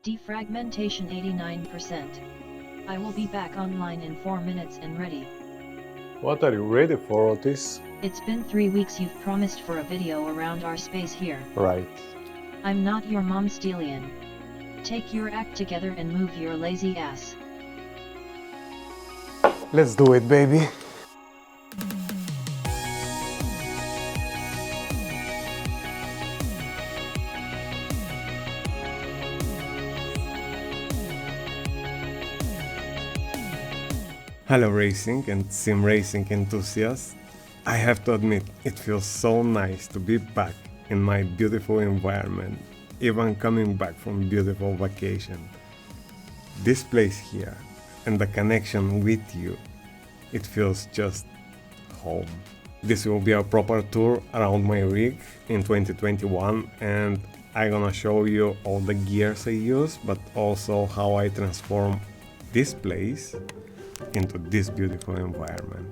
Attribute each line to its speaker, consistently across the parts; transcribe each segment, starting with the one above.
Speaker 1: Defragmentation 89%. I will be back online in 4 minutes and ready.
Speaker 2: What are you ready for, Otis?
Speaker 1: It's been 3 weeks you've promised for a video around our space here.
Speaker 2: Right.
Speaker 1: I'm not your mom's stallion. Take your act together and move your lazy ass.
Speaker 2: Let's do it, baby. Hello racing and sim racing enthusiasts. I have to admit, it feels so nice to be back in my beautiful environment, even coming back from beautiful vacation. This place here and the connection with you, it feels just home. This will be a proper tour around my rig in 2021, and I'm gonna show you all the gears I use, but also how I transform this place into this beautiful environment.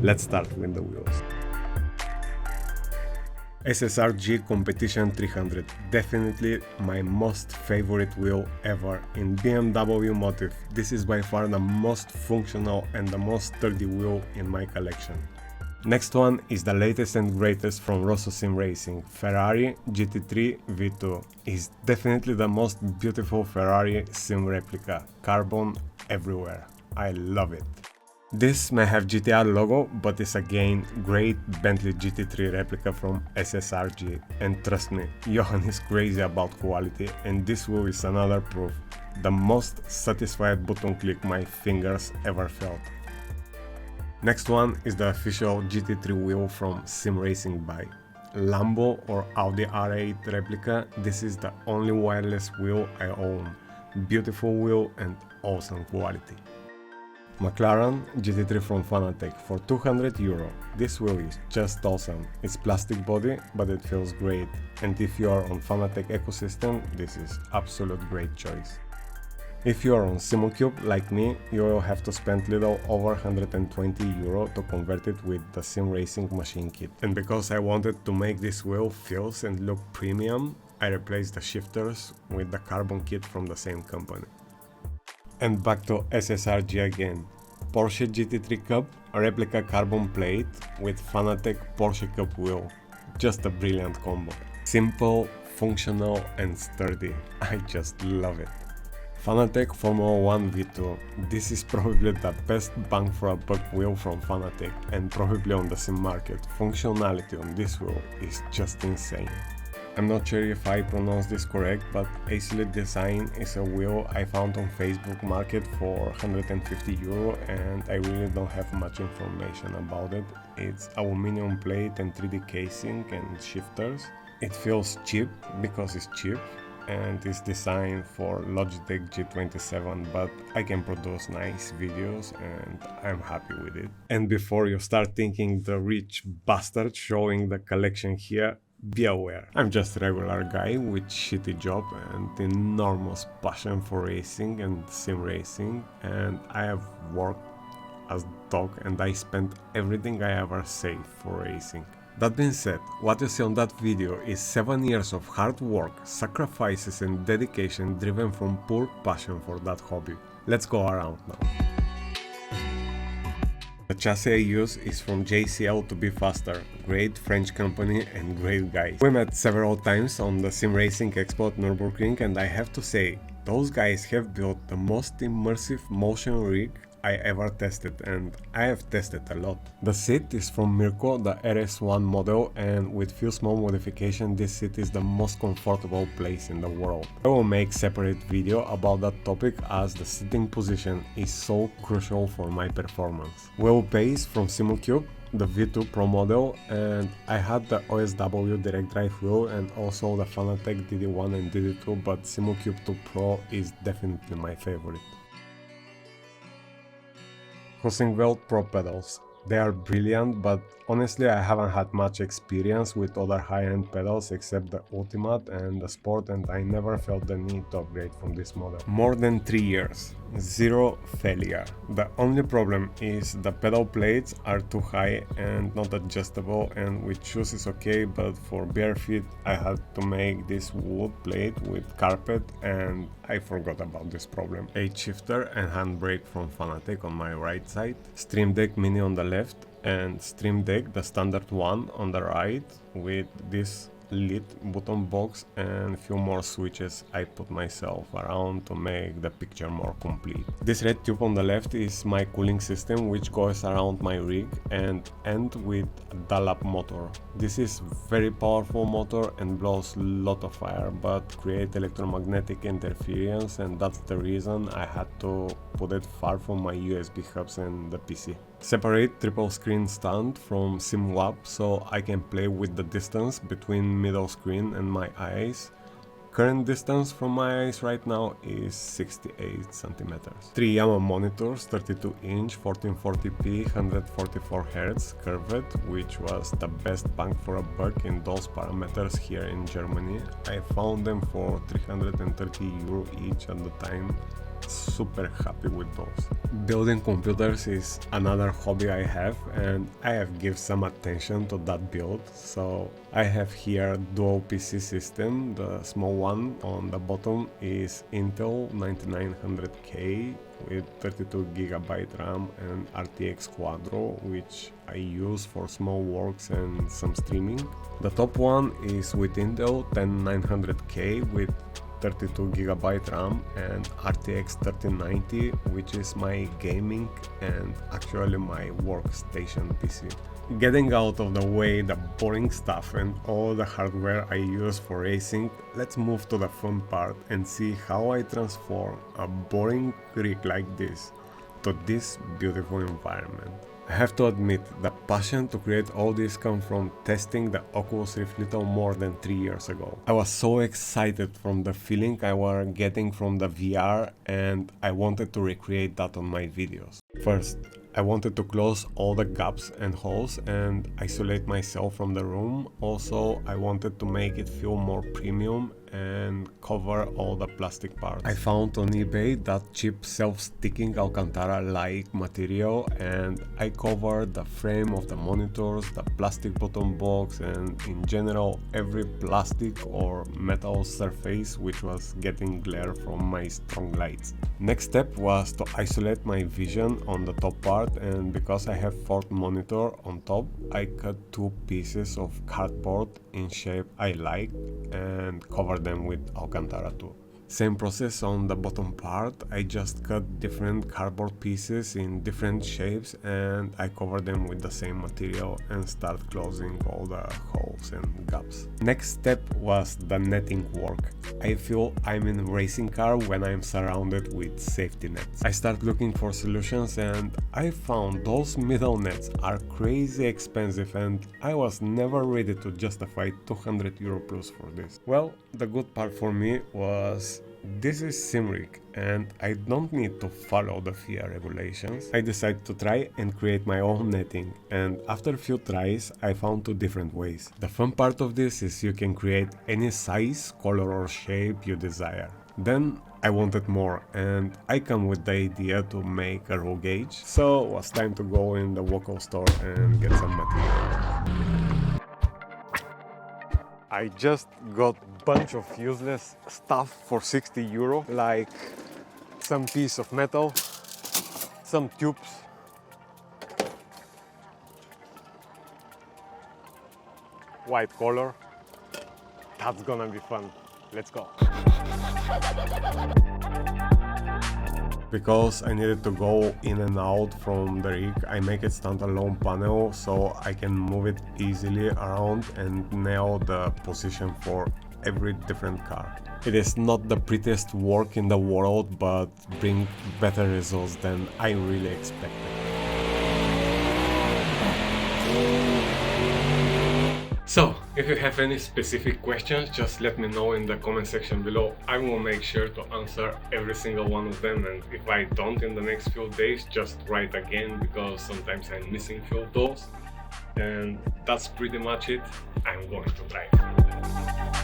Speaker 2: Let's start with the wheels. SSRG Competition 300, definitely my most favorite wheel ever in BMW motif. This is by far the most functional and the most sturdy wheel in my collection. Next one is the latest and greatest from Rosso Sim Racing, Ferrari GT3 V2. Is definitely the most beautiful Ferrari sim replica, carbon everywhere. I love it. This may have GTR logo, but is again great Bentley GT3 replica from SSRG, and trust me, Johan is crazy about quality, and this wheel is another proof. The most satisfied button click my fingers ever felt. Next one is the official GT3 wheel from SimRacingBay. Lambo or Audi R8 replica, this is the only wireless wheel I own. Beautiful wheel and awesome quality. McLaren GT3 from Fanatec for €200. This wheel is just awesome. It's plastic body, but it feels great. And if you are on Fanatec ecosystem, this is absolute great choice. If you are on Simucube like me, you will have to spend little over €120 to convert it with the sim racing machine kit. And because I wanted to make this wheel feels and look premium, I replaced the shifters with the carbon kit from the same company. And back to SSRG again. Porsche GT3 Cup, a replica carbon plate with Fanatec Porsche Cup wheel. Just a brilliant combo. Simple, functional and sturdy. I just love it. Fanatec Formula 1 V2. This is probably the best bang for a buck wheel from Fanatec and probably on the sim market. Functionality on this wheel is just insane. I'm not sure if I pronounce this correct, but AZZA Design is a wheel I found on Facebook Market for €150 and I really don't have much information about it. It's aluminum plate and 3D casing and shifters. It feels cheap because it's cheap and is designed for Logitech G27, but I can produce nice videos and I'm happy with it. And before you start thinking the rich bastard showing the collection here, be aware, I'm just a regular guy with shitty job and enormous passion for racing and sim racing, and I have worked as dog and I spent everything I ever saved for racing. That being said, what you see on that video is 7 years of hard work, sacrifices and dedication driven from pure passion for that hobby. Let's go around now. The chassis I use is from JCL to be faster, great French company and great guys. We met several times on the Sim Racing Expo at Nürburgring and I have to say, those guys have built the most immersive motion rig I ever tested, and I have tested a lot. The seat is from Mirko, the RS1 model, and with few small modifications this seat is the most comfortable place in the world. I will make separate video about that topic as the sitting position is so crucial for my performance. Wheelbase from Simucube, the V2 Pro model, and I had the OSW direct drive wheel and also the Fanatec DD1 and DD2, but Simucube 2 Pro is definitely my favorite. Heusinkveld Pro Pedals. They are brilliant, but honestly I haven't had much experience with other high-end pedals except the Ultimate and the Sport, and I never felt the need to upgrade from this model. More than 3 years, zero failure. The only problem is the pedal plates are too high and not adjustable, and with shoes is okay, but for bare feet I had to make this wood plate with carpet and I forgot about this problem. A shifter and handbrake from Fanatec on my right side, Stream Deck Mini on the left, and Stream Deck, the standard one, on the right, with this lit button box and a few more switches I put myself around to make the picture more complete. This red tube on the left is my cooling system, which goes around my rig and end with a dial-up motor. This is very powerful motor and blows a lot of fire but create electromagnetic interference, and that's the reason I had to put it far from my USB hubs and the PC. Separate triple screen stand from SimLab so I can play with the distance between middle screen and my eyes. Current distance from my eyes right now is 68 centimeters. 3 Yamaha monitors, 32 inch, 1440p, 144 Hz, curved, which was the best bang for a buck in those parameters here in Germany. I found them for 330 euro each at the time. Super happy with those. Building computers is another hobby I have, and I have given some attention to that build. So I have here dual PC system. The small one on the bottom is Intel 9900K with 32GB RAM and RTX Quadro, which I use for small works and some streaming. The top one is with Intel 10900K with 32GB RAM and RTX 3090, which is my gaming and actually my workstation PC. Getting out of the way the boring stuff and all the hardware I use for racing, let's move to the fun part and see how I transform a boring rig like this to this beautiful environment. I have to admit, the passion to create all this comes from testing the Oculus Rift little more than 3 years ago. I was so excited from the feeling I was getting from the VR, and I wanted to recreate that on my videos. First, I wanted to close all the gaps and holes and isolate myself from the room. Also, I wanted to make it feel more premium and cover all the plastic parts. I found on eBay that cheap self-sticking Alcantara-like material, and I covered the frame of the monitors, the plastic button box, and in general every plastic or metal surface which was getting glare from my strong lights. Next step was to isolate my vision on the top part, and because I have fourth monitor on top, I cut 2 pieces of cardboard in shape I like and covered them with Alcantara too. Same process on the bottom part. I just cut different cardboard pieces in different shapes and I cover them with the same material and start closing all the holes and gaps. Next step was the netting work. I feel I'm in a racing car when I'm surrounded with safety nets. I start looking for solutions and I found those middle nets are crazy expensive and I was never ready to justify 200 euro plus for this. Well, the good part for me was this is SimRig and I don't need to follow the FIA regulations. I decided to try and create my own netting, and after a few tries I found 2 different ways. The fun part of this is you can create any size, color or shape you desire. Then I wanted more and I come with the idea to make a roll gauge, so it was time to go in the local store and get some material. I just got a bunch of useless stuff for 60 euro, like some piece of metal, some tubes, white color. That's gonna be fun. Let's go. Because I needed to go in and out from the rig, I make it standalone panel so I can move it easily around and nail the position for every different car. It is not the prettiest work in the world, but brings better results than I really expected. So, if you have any specific questions, just let me know in the comment section below. I will make sure to answer every single one of them, and if I don't in the next few days, just write again, because sometimes I'm missing few of those. And that's pretty much it. I'm going to drive.